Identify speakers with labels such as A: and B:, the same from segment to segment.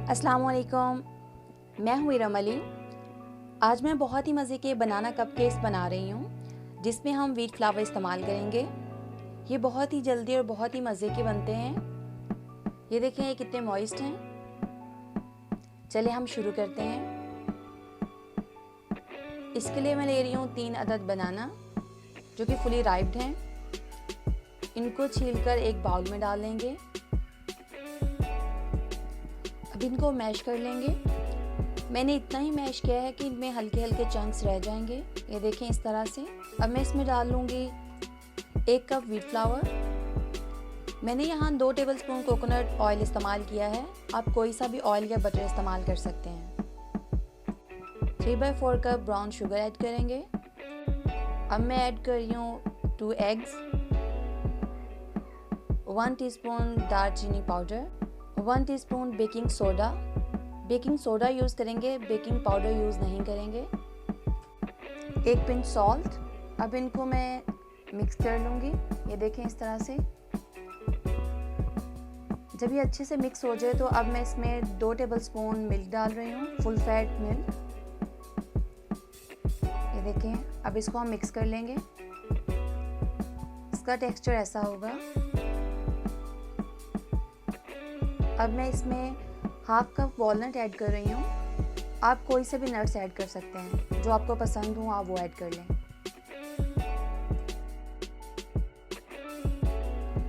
A: अस्सलाम वालेकुम, मैं हूँ इरम अली। आज मैं बहुत ही मज़े के बनाना कपकेक्स बना रही हूँ जिसमें हम व्हीट फ्लावर इस्तेमाल करेंगे। ये बहुत ही जल्दी और बहुत ही मज़े के बनते हैं। ये देखें, ये कितने मॉइस्ट हैं। चलिए हम शुरू करते हैं। इसके लिए मैं ले रही हूँ 3 अदद बनाना जो कि फुली राइप्ड हैं। इनको छीलकर एक बाउल में डाल लेंगे। अब इनको मैश कर लेंगे। मैंने इतना ही मैश किया है कि इनमें हल्के हल्के चंक्स रह जाएंगे। ये देखें इस तरह से। अब मैं इसमें डाल लूँगी 1 कप व्हीट फ्लावर। मैंने यहाँ 2 टेबलस्पून कोकोनट ऑयल इस्तेमाल किया है। आप कोई सा भी ऑयल या बटर इस्तेमाल कर सकते हैं। 3/4 कप ब्राउन शुगर ऐड करेंगे। अब मैं ऐड कर रही हूँ 2 एग्स, 1 टीस्पून दालचीनी powder, 1 teaspoon baking soda. Baking soda use करेंगे, बेकिंग पाउडर यूज़ नहीं करेंगे। 1 पिंच सॉल्ट। अब इनको मैं मिक्स कर लूँगी। ये देखें इस तरह से। जब ये अच्छे से मिक्स हो जाए तो अब मैं इसमें 2 टेबलस्पून मिल्क डाल रही हूँ, फुल फैट मिल्क। ये देखें। अब इसको हम मिक्स कर लेंगे। इसका टेक्सचर ऐसा होगा। अब मैं इसमें 1/2 कप वॉलनट ऐड कर रही हूँ। आप कोई से भी नट्स ऐड कर सकते हैं, जो आपको पसंद हो आप वो ऐड कर लें।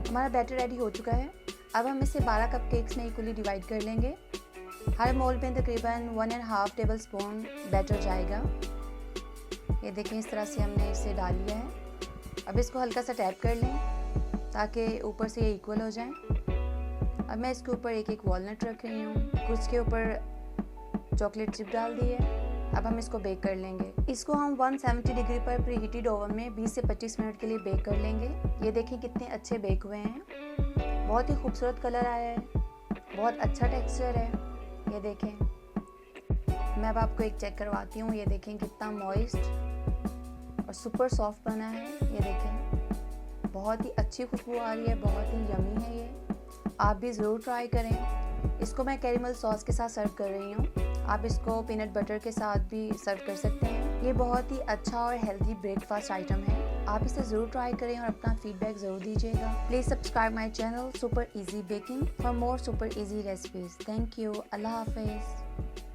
A: हमारा बैटर रेडी हो चुका है। अब हम इसे 12 कप केक्स में इक्वली डिवाइड कर लेंगे। हर मोल्ड में तकरीबन 1.5 टेबलस्पून बैटर जाएगा। ये देखें इस तरह से हमने इसे डाल लिया है। अब इसको हल्का सा टैप कर लें ताकि ऊपर से ये इक्वल हो जाए। अब मैं इसके ऊपर एक वॉलनट रख रही हूँ, कुछ के ऊपर चॉकलेट चिप डाल दी है। अब हम इसको बेक कर लेंगे। इसको हम 170 डिग्री पर प्रीहीटेड ओवन में 20 से 25 मिनट के लिए बेक कर लेंगे। ये देखें कितने अच्छे बेक हुए हैं। बहुत ही खूबसूरत कलर आया है, बहुत अच्छा टेक्सचर है। ये देखें। मैं अब आपको एक चेक करवाती हूँ। ये देखें कितना मॉइस्ट और सुपर सॉफ्ट बना है। ये देखें, बहुत ही अच्छी खुशबू आ रही है, बहुत ही यमी है ये। आप भी ज़रूर ट्राई करें। इसको मैं कैरेमल सॉस के साथ सर्व कर रही हूँ। आप इसको पीनट बटर के साथ भी सर्व कर सकते हैं। ये बहुत ही अच्छा और हेल्दी ब्रेकफास्ट आइटम है। आप इसे ज़रूर ट्राई करें और अपना फीडबैक ज़रूर दीजिएगा। Please subscribe my channel super easy baking for more super easy recipes. Thank you. अल्लाह हाफिज़।